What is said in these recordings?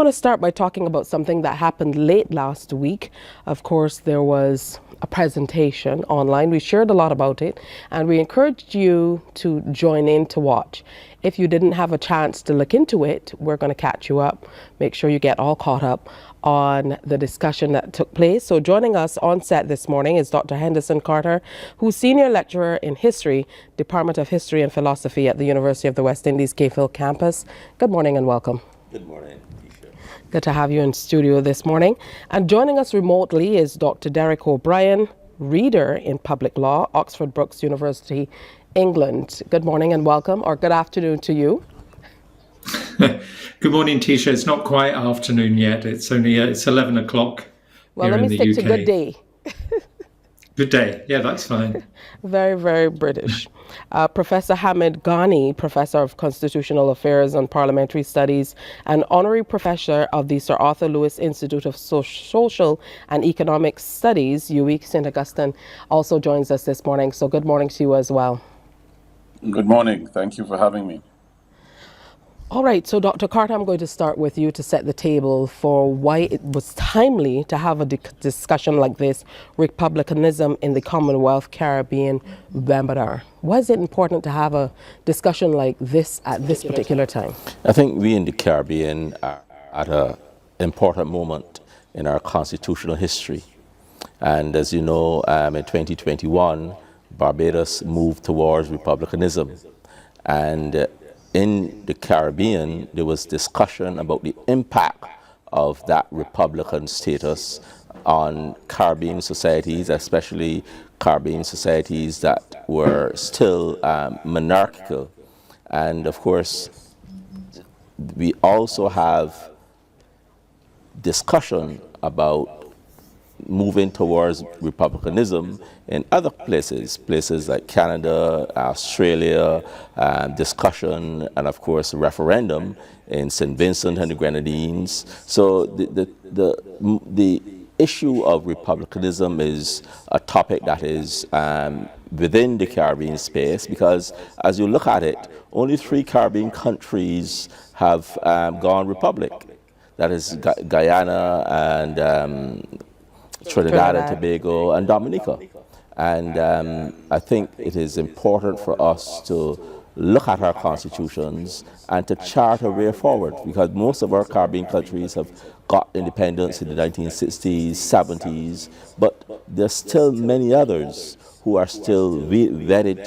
want to start by talking about something that happened late last week. Of course, there was a presentation online. We shared a lot about it, and we encouraged you to join in to watch. If you didn't have a chance to look into it, we're going to catch you up. Make sure you get all caught up on the discussion that took place. So joining us on set this morning is Dr. Henderson Carter, who's Senior Lecturer in History, Department of History and Philosophy at the University of the West Indies Cave campus. Good morning and welcome. Good morning, Tisha. Good to have you in studio this morning. And joining us remotely is Dr. Derek O'Brien, Reader in Public Law, Oxford Brookes University, England. Good morning and welcome, or good afternoon to you. Good morning, Tisha. It's not quite afternoon yet. It's only it's 11 o'clock. Well, let me stick to good day. Good day. Yeah, that's fine. Very, very British. Professor Hamid, Ghany, Professor of Constitutional Affairs and Parliamentary Studies and Honorary Professor of the Sir Arthur Lewis Institute of Social and Economic Studies, UWE St. Augustine, also joins us this morning. So good morning to you as well. Good morning. Thank you for having me. All right, so Dr. Carter, I'm going to start with you to set the table for why it was timely to have a discussion like this, Republicanism in the Commonwealth Caribbean webinar. Why is it important to have a discussion like this at this particular time? I think we in the Caribbean are at an important moment in our constitutional history. And as you know, in 2021, Barbados moved towards republicanism. And in the Caribbean, there was discussion about the impact of that republican status on Caribbean societies, especially Caribbean societies that were still monarchical. And of course, we also have discussion about moving towards republicanism in other places like Canada, Australia, discussion, and of course referendum in St. Vincent and the Grenadines. So the issue of republicanism is a topic that is within the Caribbean space, because as you look at it, only 3 Caribbean countries have gone republic. That is Guyana and Trinidad and Tobago and Dominica. And I think it is important for us to look at our constitutions and to chart a way forward, because most of our Caribbean countries have got independence in the 1960s, 70s, but there's still many others who are still wedded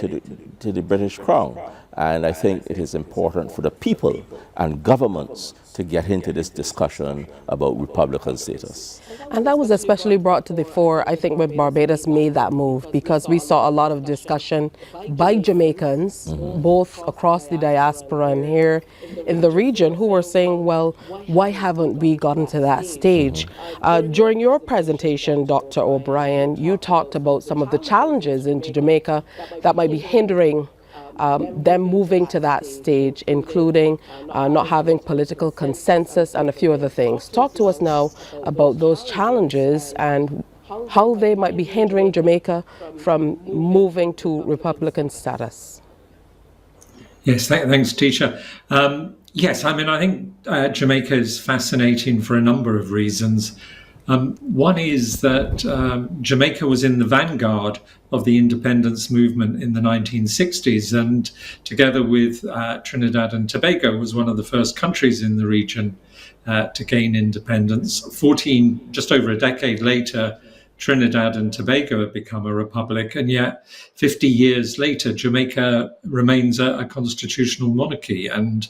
to the British Crown. And I think it is important for the people and governments to get into this discussion about republican status. And that was especially brought to the fore, I think, when Barbados made that move, because we saw a lot of discussion by Jamaicans, both across the diaspora and here in the region, who were saying, well, why haven't we gotten to that stage? During your presentation, Dr. O'Brien, you talked about some of the challenges into Jamaica that might be hindering them moving to that stage, including not having political consensus and a few other things. Talk to us now about those challenges and how they might be hindering Jamaica from moving to republican status. Yes, thanks, Tisha. Yes, I mean, I think Jamaica is fascinating for a number of reasons. One is that Jamaica was in the vanguard of the independence movement in the 1960s, and together with Trinidad and Tobago was one of the first countries in the region to gain independence. Just over a decade later, Trinidad and Tobago had become a republic, and yet 50 years later, Jamaica remains a constitutional monarchy. And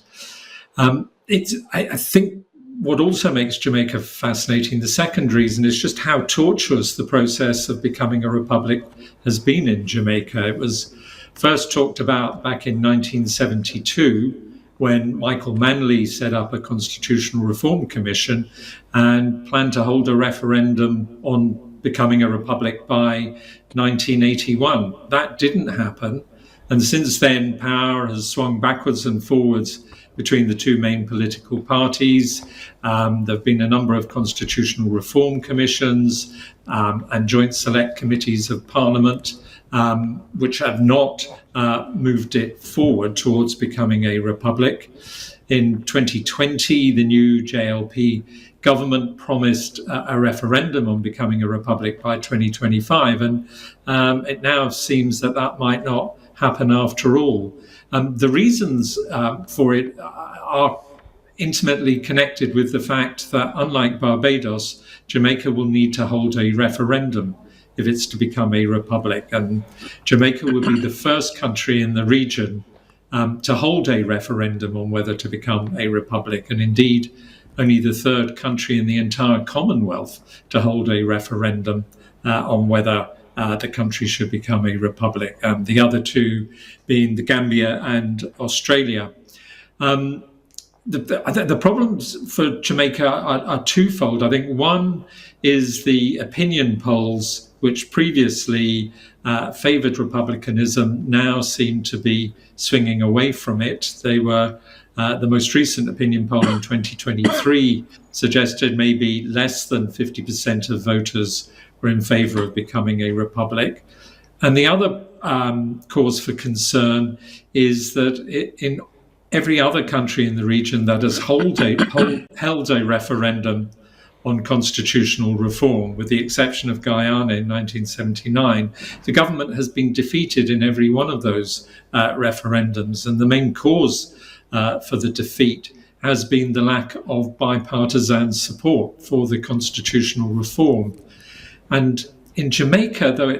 I think what also makes Jamaica fascinating, the second reason, is just how tortuous the process of becoming a republic has been in Jamaica. It was first talked about back in 1972 when Michael Manley set up a constitutional reform commission and planned to hold a referendum on becoming a republic by 1981. That didn't happen. And since then, power has swung backwards and forwards between the 2 main political parties. There have been a number of constitutional reform commissions and joint select committees of Parliament which have not moved it forward towards becoming a republic. In 2020, the new JLP government promised a referendum on becoming a republic by 2025, and it now seems that that might not happen after all. The reasons for it are intimately connected with the fact that, unlike Barbados, Jamaica will need to hold a referendum if it's to become a republic. And Jamaica will be the first country in the region to hold a referendum on whether to become a republic, and indeed only the third country in the entire Commonwealth to hold a referendum on whether the country should become a republic, the other two being the Gambia and Australia. The problems for Jamaica are twofold. I think one is the opinion polls, which previously favoured republicanism, now seem to be swinging away from it. They were the most recent opinion poll in 2023 suggested maybe less than 50% of voters were in favour of becoming a republic. And the other cause for concern is that in every other country in the region that has held a referendum on constitutional reform, with the exception of Guyana in 1979, the government has been defeated in every one of those referendums. And the main cause for the defeat has been the lack of bipartisan support for the constitutional reform. And in Jamaica, though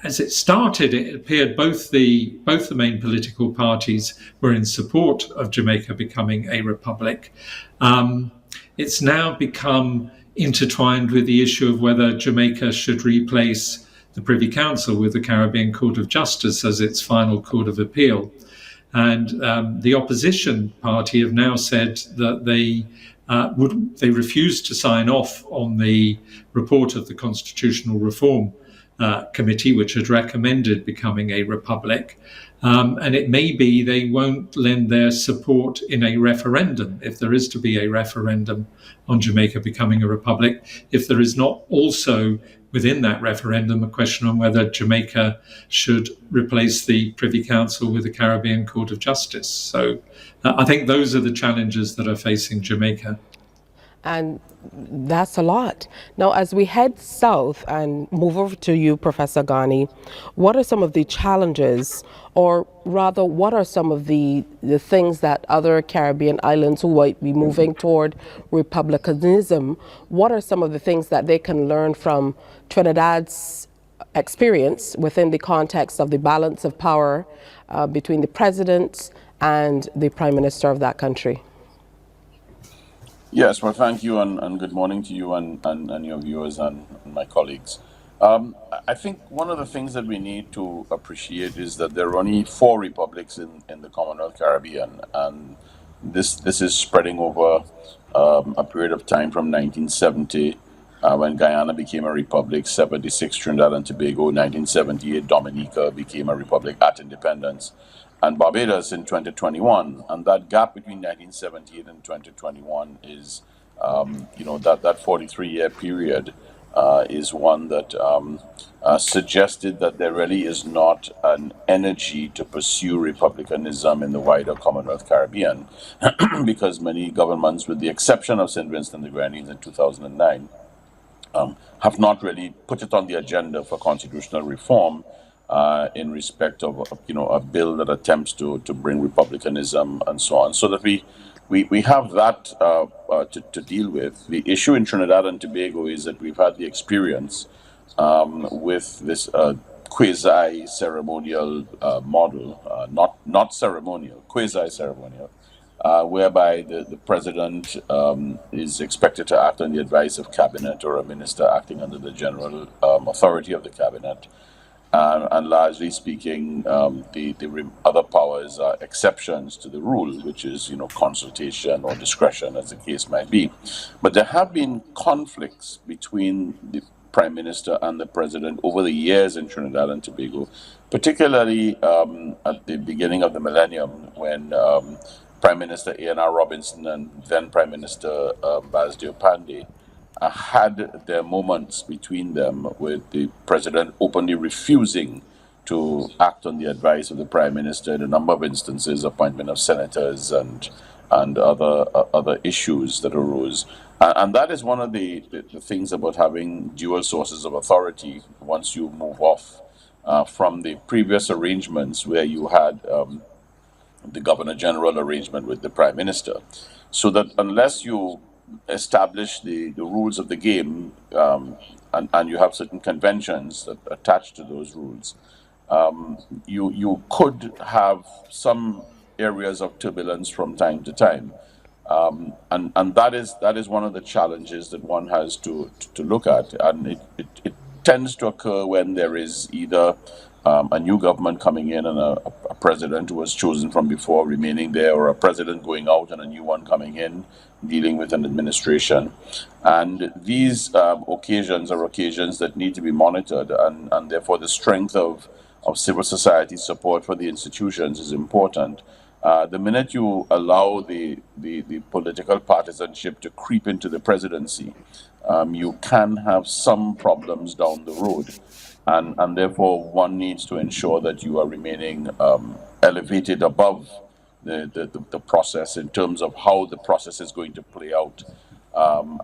as it started, it appeared both the main political parties were in support of Jamaica becoming a republic. It's now become intertwined with the issue of whether Jamaica should replace the Privy Council with the Caribbean Court of Justice as its final court of appeal. And the opposition party have now said that they refused to sign off on the report of the Constitutional Reform Committee, which had recommended becoming a republic. And it may be they won't lend their support in a referendum, if there is to be a referendum on Jamaica becoming a republic, if there is not also within that referendum a question on whether Jamaica should replace the Privy Council with the Caribbean Court of Justice. So I think those are the challenges that are facing Jamaica. And that's a lot. Now, as we head south and move over to you, Professor Ghany, what are some of the challenges, or rather, what are some of the things that other Caribbean islands who might be moving toward republicanism, what are some of the things that they can learn from Trinidad's experience within the context of the balance of power between the president and the prime minister of that country? Yes, well, thank you, and good morning to you and your viewers and my colleagues. I think one of the things that we need to appreciate is that there are only 4 republics in the Commonwealth Caribbean, and this is spreading over a period of time from 1970, when Guyana became a republic, 76 Trinidad and Tobago, 1978 Dominica became a republic at independence, and Barbados in 2021. And that gap between 1978 and 2021 is, that 43-year period is one that suggested that there really is not an energy to pursue republicanism in the wider Commonwealth Caribbean, because many governments, with the exception of St. Vincent and the Grenadines in 2009, have not really put it on the agenda for constitutional reform in respect of a bill that attempts to bring republicanism and so on. So that we have that to deal with. The issue in Trinidad and Tobago is that we've had the experience with this quasi-ceremonial model, not ceremonial, quasi-ceremonial, whereby the president is expected to act on the advice of cabinet, or a minister acting under the general authority of the cabinet. And largely speaking, the other powers are exceptions to the rule, which is consultation or discretion, as the case might be. But there have been conflicts between the Prime Minister and the President over the years in Trinidad and Tobago, particularly at the beginning of the millennium, when Prime Minister A.N.R. Robinson and then Prime Minister Basdio Pandey had their moments between them, with the president openly refusing to act on the advice of the Prime Minister in a number of instances, appointment of senators and other issues that arose. And that is one of the things about having dual sources of authority once you move off from the previous arrangements where you had the Governor General arrangement with the Prime Minister. So that unless you establish the rules of the game and you have certain conventions that attach to those rules, you could have some areas of turbulence from time to time. And that is one of the challenges that one has to look at. And it tends to occur when there is either a new government coming in and a president who was chosen from before remaining there, or a president going out and a new one coming in, dealing with an administration. And these occasions are occasions that need to be monitored, and therefore the strength of civil society support for the institutions is important. The minute you allow the political partisanship to creep into the presidency, you can have some problems down the road. And therefore, one needs to ensure that you are remaining elevated above the process in terms of how the process is going to play out,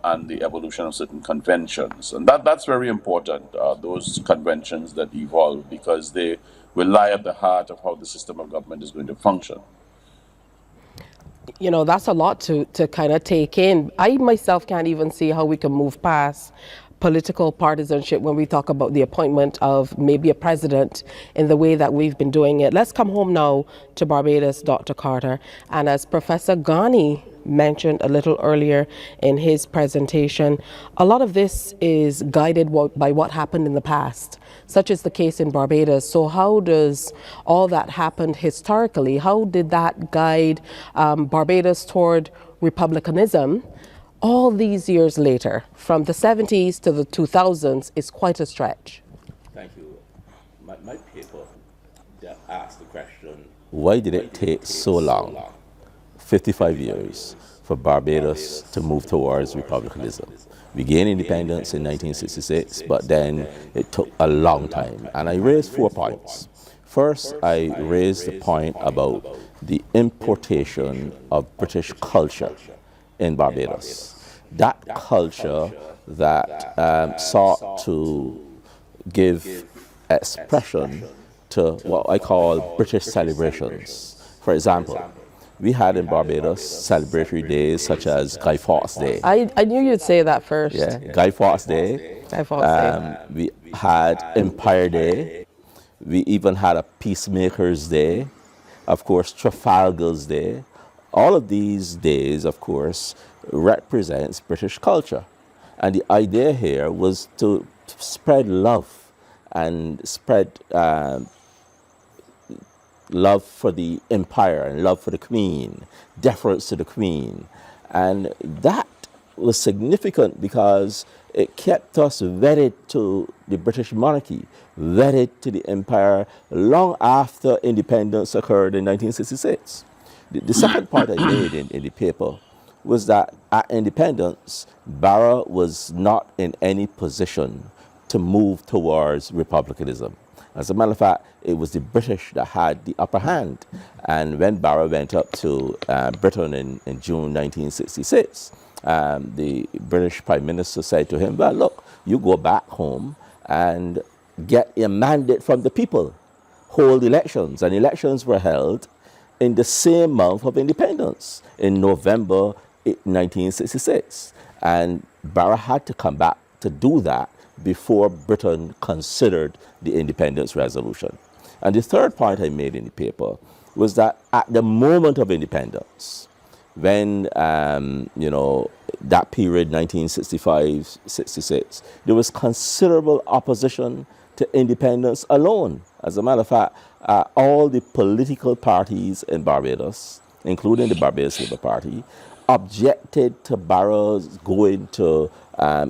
and the evolution of certain conventions. And that's very important, those conventions that evolve, because they will lie at the heart of how the system of government is going to function. You know, that's a lot to kind of take in. I myself can't even see how we can move past political partisanship when we talk about the appointment of maybe a president in the way that we've been doing it. Let's come home now to Barbados, Dr. Carter. And as Professor Ghany mentioned a little earlier in his presentation, a lot of this is guided by what happened in the past. Such is the case in Barbados. So how does all that happened historically, how did that guide Barbados toward republicanism? All these years later, from the 70s to the 2000s, is quite a stretch. Thank you. My paper asked the question, why did it take so long, 55 years, for Barbados to move towards republicanism? We gained independence in 1966, but then it took a long time. And I raised 4 points. First, I raised the point about the importation of British culture in Barbados. That culture that sought to give expression to what I call British celebrations. For example, we had in Barbados celebratory days such as Guy Fawkes Day. I knew you'd say that first. Yeah, Guy Fawkes Day. Guy Fawkes Day. We had Empire Day. We even had a Peacemakers Day. Of course, Trafalgar's Day. All of these days, of course, represents British culture. And the idea here was to spread love and spread love for the empire and love for the Queen, deference to the Queen. And that was significant because it kept us wedded to the British monarchy, wedded to the empire long after independence occurred in 1966. The second point I made in the paper was that at independence, Barra was not in any position to move towards republicanism. As a matter of fact, it was the British that had the upper hand. And when Barra went up to Britain in June 1966, the British Prime Minister said to him, well, look, you go back home and get a mandate from the people, hold elections. And elections were held in the same month of independence, in November 1966. And Barra had to come back to do that before Britain considered the independence resolution. And the third point I made in the paper was that at the moment of independence, when, that period, 1965-66, there was considerable opposition to independence alone. As a matter of fact, all the political parties in Barbados, including the Barbados Labour Party, objected to Barra's going to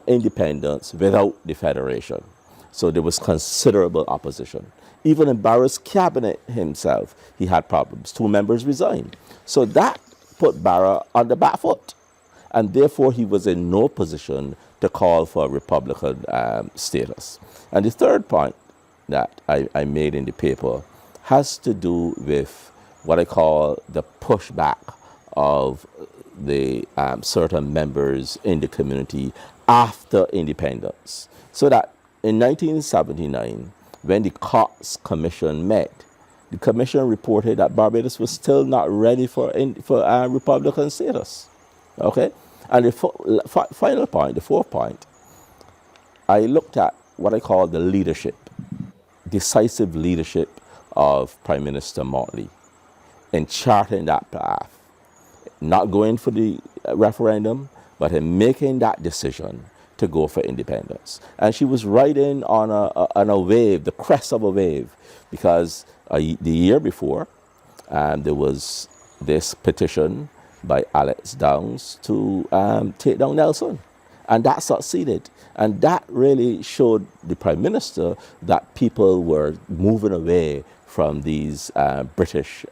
independence without the federation. So there was considerable opposition. Even in Barra's cabinet himself, he had problems. 2 members resigned. So that put Barra on the back foot. And therefore, he was in no position to call for Republican status. And the third point that I made in the paper has to do with what I call the pushback of the certain members in the community after independence. So that in 1979, when the Cox Commission met, the commission reported that Barbados was still not ready for Republican status. Okay? And the final point, the fourth point, I looked at what I call the leadership, decisive leadership of Prime Minister Motley in charting that path, not going for the referendum, but in making that decision to go for independence. And she was riding on a wave, the crest of a wave, because the year before, there was this petition by Alex Downs to take down Nelson. And that succeeded. And that really showed the Prime Minister that people were moving away from these British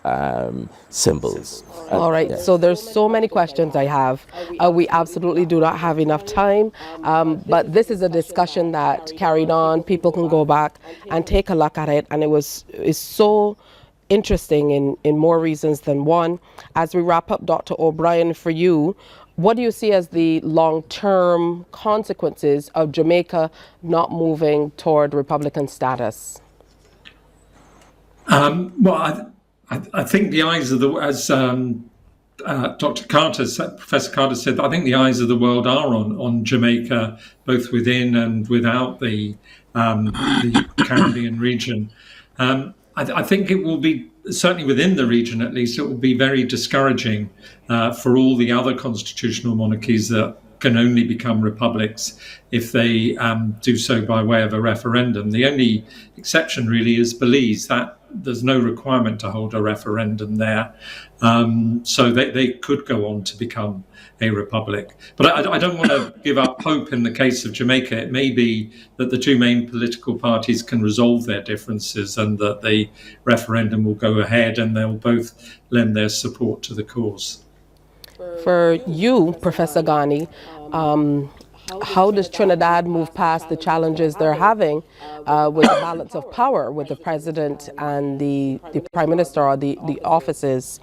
symbols. All right, Yeah. so there's so many questions I have. We absolutely do not have enough time, but this is a discussion that carried on. People can go back and take a look at it, and it's so interesting in more reasons than one. As we wrap up, Dr. O'Brien, for you, what do you see as the long-term consequences of Jamaica not moving toward Republican status? Well, I think the eyes of the, as Dr. Carter, Professor Carter said, I think the eyes of the world are on Jamaica, both within and without the Caribbean region. I think it will be, certainly within the region at least, it will be very discouraging for all the other constitutional monarchies that can only become republics if they do so by way of a referendum. The only exception really is Belize. That there's no requirement to hold a referendum there. So they could go on to become a republic. But I don't want to give up hope in the case of Jamaica. It may be that the two main political parties can resolve their differences and that the referendum will go ahead and they'll both lend their support to the cause. For you, Professor Ghany, how does Trinidad move past the challenges they're having with the balance of power with the president and the prime minister or the offices?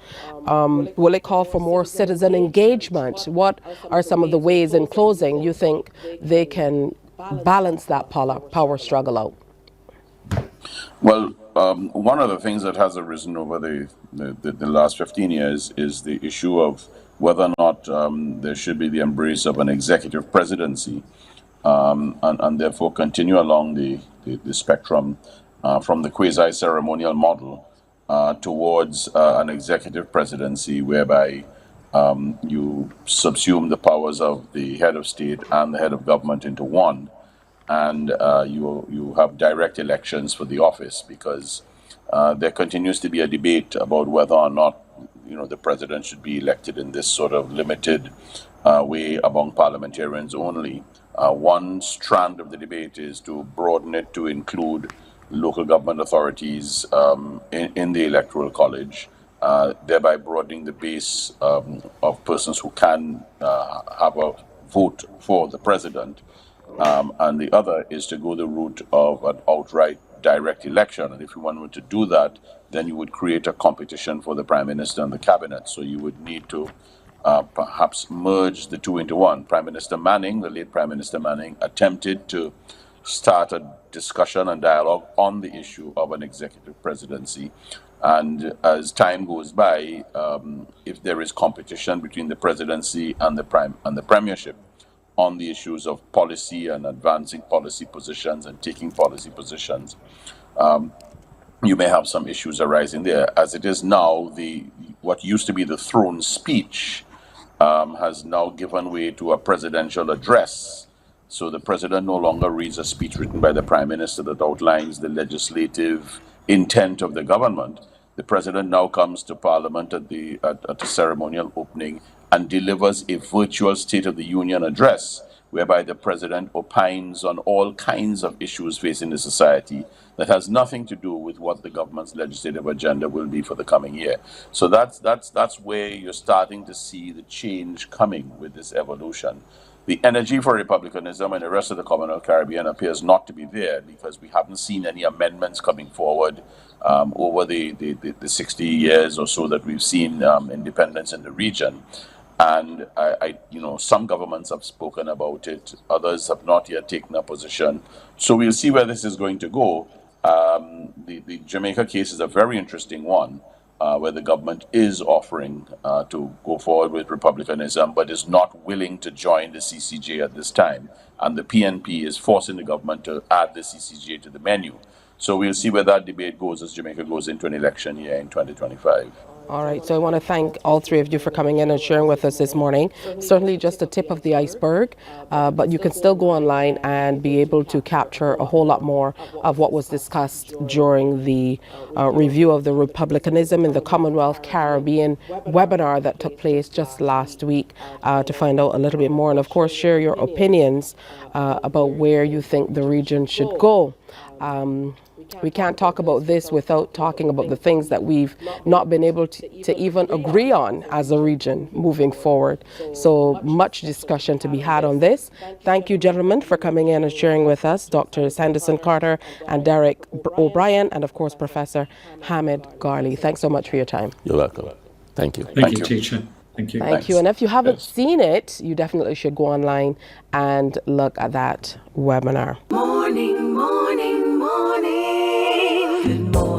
Will it call for more citizen engagement? What are some of the ways, in closing, you think they can balance that power struggle out? Well, one of the things that has arisen over the last 15 years is the issue of whether or not there should be the embrace of an executive presidency and therefore continue along the spectrum from the quasi-ceremonial model towards an executive presidency whereby you subsume the powers of the head of state and the head of government into one, and you have direct elections for the office, because there continues to be a debate about whether or not the president should be elected in this sort of limited way among parliamentarians only. One strand of the debate is to broaden it to include local government authorities in the Electoral College, thereby broadening the base of persons who can have a vote for the president. And the other is to go the route of an outright direct election. And if you wanted to do that, then you would create a competition for the Prime Minister and the Cabinet. So you would need to perhaps merge the two into one. Prime Minister Manning, the late Prime Minister Manning, attempted to start a discussion and dialogue on the issue of an executive presidency. And as time goes by, if there is competition between the presidency and the premiership on the issues of policy and advancing policy positions and taking policy positions, you may have some issues arising there. As it is now, what used to be the throne speech has now given way to a presidential address. So the president no longer reads a speech written by the prime minister that outlines the legislative intent of the government. The president now comes to Parliament at the ceremonial opening and delivers a virtual State of the Union address, whereby the president opines on all kinds of issues facing the society that has nothing to do with what the government's legislative agenda will be for the coming year. So that's where you're starting to see the change coming with this evolution. the energy for republicanism in the rest of the Commonwealth Caribbean appears not to be there, because we haven't seen any amendments coming forward over the 60 years or so that we've seen independence in the region. And some governments have spoken about it, others have not yet taken a position. So we'll see where this is going to go. The Jamaica case is a very interesting one, where the government is offering to go forward with republicanism, but is not willing to join the CCJ at this time. And the PNP is forcing the government to add the CCJ to the menu. So we'll see where that debate goes as Jamaica goes into an election year in 2025. All right, so I want to thank all three of you for coming in and sharing with us this morning. Certainly just the tip of the iceberg, but you can still go online and be able to capture a whole lot more of what was discussed during the review of the Republicanism in the Commonwealth Caribbean webinar that took place just last week, to find out a little bit more. And of course, share your opinions about where you think the region should go. We can't talk about this without talking about the things that we've not been able to even agree on as a region moving forward. So much discussion to be had on this. Thank you, gentlemen, for coming in and sharing with us, Drs. Henderson Carter and Derek O'Brien, and of course, Professor Hamid Ghany. Thanks so much for your time. You're welcome. Thank you. Thank you, teacher. Thank you. Thank you. And if you haven't seen it, you definitely should go online and look at that webinar. Morning, morning, morning. Good morning.